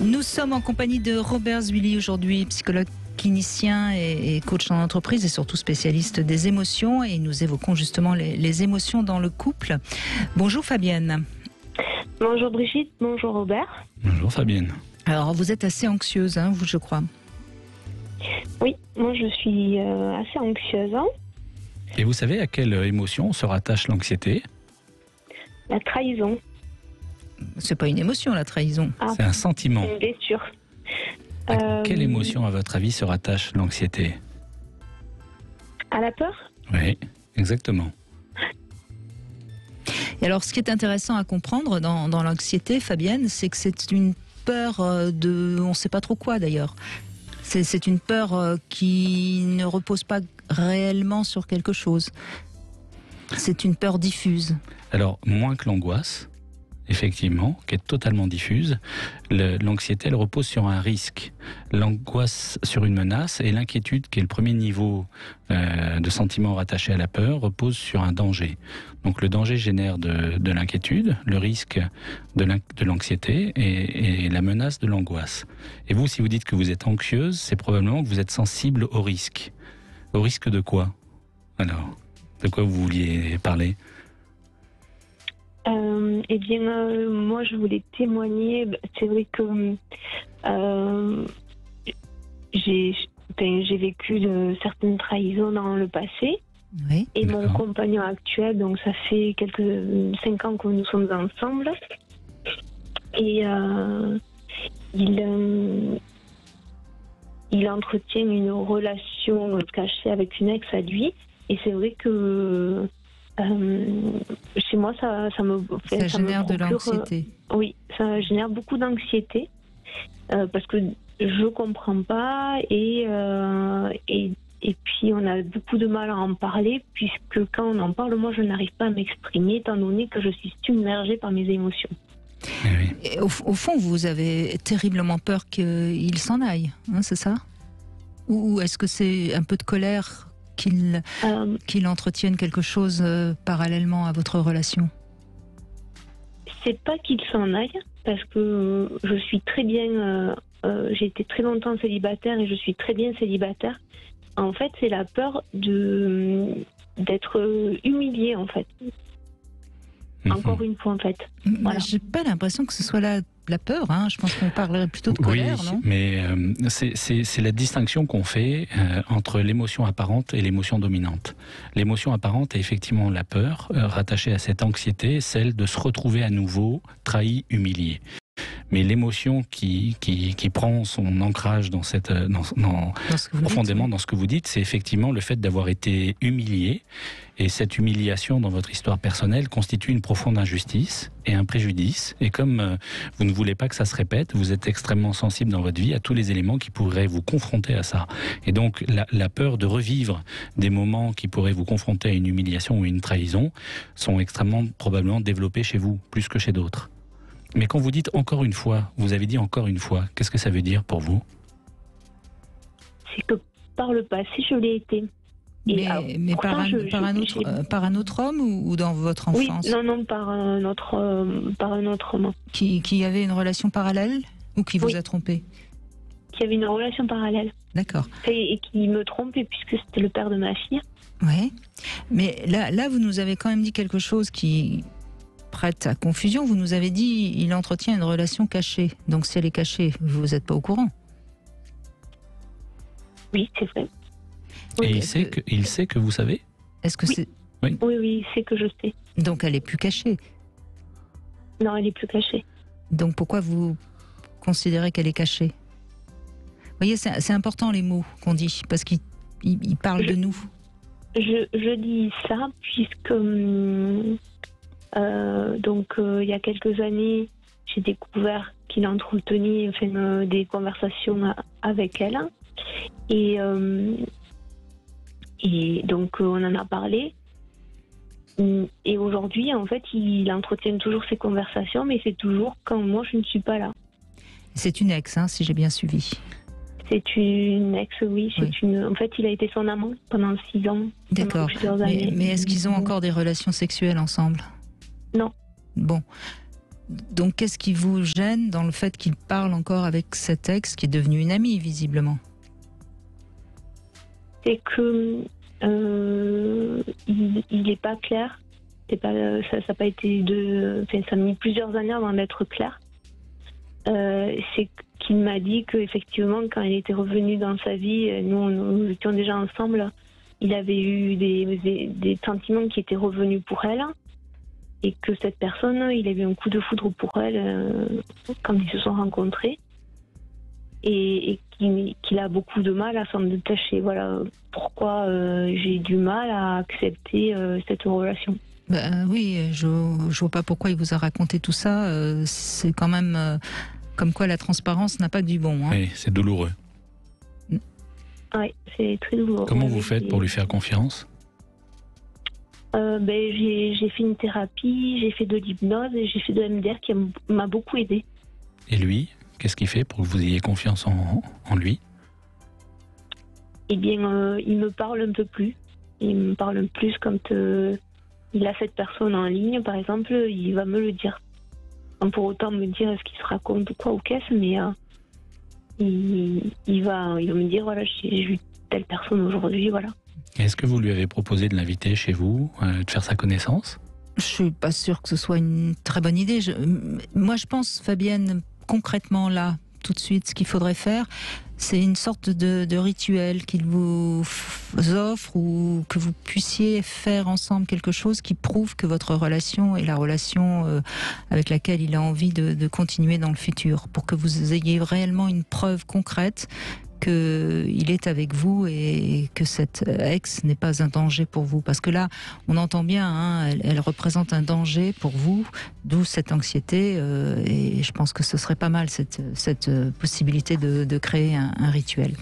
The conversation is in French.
Nous sommes en compagnie de Robert Zwilly aujourd'hui, psychologue clinicien et coach en entreprise et surtout spécialiste des émotions, et nous évoquons justement les émotions dans le couple. Bonjour Fabienne. Bonjour Brigitte, bonjour Robert. Bonjour Fabienne. Alors vous êtes assez anxieuse, vous, je crois. Oui, moi je suis assez anxieuse. Et vous savez à quelle émotion se rattache l'anxiété ? La trahison. C'est pas une émotion, la trahison. C'est un sentiment. Une blessure. À quelle émotion, à votre avis, se rattache l'anxiété ? À la peur ? Oui, exactement. Et alors, ce qui est intéressant à comprendre dans l'anxiété, Fabienne, c'est que c'est une peur de... on ne sait pas trop quoi, d'ailleurs. C'est une peur qui ne repose pas réellement sur quelque chose. C'est une peur diffuse. Alors, moins que l'angoisse, effectivement, qui est totalement diffuse, l'anxiété, elle repose sur un risque. L'angoisse sur une menace, et l'inquiétude, qui est le premier niveau de sentiment rattaché à la peur, repose sur un danger. Donc le danger génère de l'inquiétude, le risque de l'anxiété et la menace de l'angoisse. Et vous, si vous dites que vous êtes anxieuse, c'est probablement que vous êtes sensible au risque. Au risque de quoi ? Alors, de quoi vous vouliez parler ? Eh bien, moi, je voulais témoigner. C'est vrai que j'ai vécu de certaines trahisons dans le passé. Oui. Et mon compagnon actuel, donc ça fait 5 ans que nous sommes ensemble. Et il entretient une relation cachée avec une ex à lui. Et c'est vrai que chez moi, ça génère me procure, de l'anxiété. Oui, ça génère beaucoup d'anxiété parce que je comprends pas et puis on a beaucoup de mal à en parler, puisque quand on en parle, moi je n'arrive pas à m'exprimer étant donné que je suis submergée par mes émotions. Oui. Et au fond, vous avez terriblement peur qu'il s'en aille, c'est ça ? Ou est-ce que c'est un peu de colère qu'il entretienne quelque chose parallèlement à votre relation ? C'est pas qu'il s'en aille, parce que je suis très bien. J'ai été très longtemps célibataire et je suis très bien célibataire. En fait, c'est la peur d'être humiliée, en fait. Encore une fois, en fait. Voilà. J'ai pas l'impression que ce soit la peur. Je pense qu'on parlerait plutôt de colère, non ? Mais c'est la distinction qu'on fait entre l'émotion apparente et l'émotion dominante. L'émotion apparente est effectivement la peur, rattachée à cette anxiété, celle de se retrouver à nouveau trahi, humilié. Mais l'émotion qui prend son ancrage profondément dans ce que vous dites, c'est effectivement le fait d'avoir été humilié. Et cette humiliation dans votre histoire personnelle constitue une profonde injustice et un préjudice. Et comme vous ne voulez pas que ça se répète, vous êtes extrêmement sensible dans votre vie à tous les éléments qui pourraient vous confronter à ça. Et donc la peur de revivre des moments qui pourraient vous confronter à une humiliation ou une trahison sont extrêmement probablement développés chez vous, plus que chez d'autres. Mais quand vous dites encore une fois, vous avez dit encore une fois, qu'est-ce que ça veut dire pour vous ? C'est que par le passé, je l'ai été. Mais par un autre homme ou dans votre enfance ? Oui, non, par un autre homme. Qui avait une relation parallèle ou qui vous a trompé ? Qui avait une relation parallèle. D'accord. Et qui me trompait puisque c'était le père de ma fille. Oui, mais là vous nous avez quand même dit quelque chose qui prête à confusion. Vous nous avez dit il entretient une relation cachée. Donc si elle est cachée, vous n'êtes pas au courant ? Oui, c'est vrai. Et il sait que vous savez ? Est-ce que c'est... Oui, il sait que je sais. Donc elle est plus cachée ? Non, elle est plus cachée. Donc pourquoi vous considérez qu'elle est cachée ? Vous voyez, c'est important les mots qu'on dit, parce qu'ils parlent de nous. Je dis ça puisque il y a quelques années, j'ai découvert qu'il entretenait des conversations avec elle. Et donc on en a parlé. Et aujourd'hui, en fait, il entretient toujours ces conversations, mais c'est toujours quand moi je ne suis pas là. C'est une ex, si j'ai bien suivi. C'est une ex, oui. En fait, il a été son amant pendant 6 ans. D'accord. Mais est-ce qu'ils ont encore des relations sexuelles ensemble ? Non. Bon. Donc qu'est-ce qui vous gêne dans le fait qu'il parle encore avec cet ex qui est devenu une amie, visiblement? C'est que il est pas clair. C'est pas, ça n'a pas été ça a mis plusieurs années avant d'être clair. C'est qu'il m'a dit qu'effectivement, quand il était revenu dans sa vie, nous étions déjà ensemble, il avait eu des sentiments qui étaient revenus pour elle. Et que cette personne, il a eu un coup de foudre pour elle quand ils se sont rencontrés. Et qu'il a beaucoup de mal à s'en détacher. Voilà pourquoi j'ai du mal à accepter cette relation. Ben oui, je vois pas pourquoi il vous a raconté tout ça. C'est quand même comme quoi la transparence n'a pas du bon. Hein. Oui, c'est douloureux. Oui, c'est très douloureux. Comment vous faites pour lui faire confiance? J'ai fait une thérapie, j'ai fait de l'hypnose et j'ai fait de l'MDR qui m'a beaucoup aidée. Et lui, qu'est-ce qu'il fait pour que vous ayez confiance en lui? Eh bien, il me parle un peu plus. Il me parle plus quand il a cette personne en ligne, par exemple, il va me le dire. Sans pour autant me dire ce qu'il se raconte ou quoi ou qu'est-ce, mais il va me dire, voilà, j'ai vu telle personne aujourd'hui, voilà. Est-ce que vous lui avez proposé de l'inviter chez vous, de faire sa connaissance? Je suis pas sûre que ce soit une très bonne idée. Moi, je pense, Fabienne, concrètement là, tout de suite, ce qu'il faudrait faire, c'est une sorte de rituel qu'il vous offre ou que vous puissiez faire ensemble quelque chose qui prouve que votre relation est la relation avec laquelle il a envie de continuer dans le futur, pour que vous ayez réellement une preuve concrète qu'il est avec vous et que cette ex n'est pas un danger pour vous. Parce que là, on entend bien, hein, elle représente un danger pour vous, d'où cette anxiété. Et je pense que ce serait pas mal, cette possibilité de créer un rituel.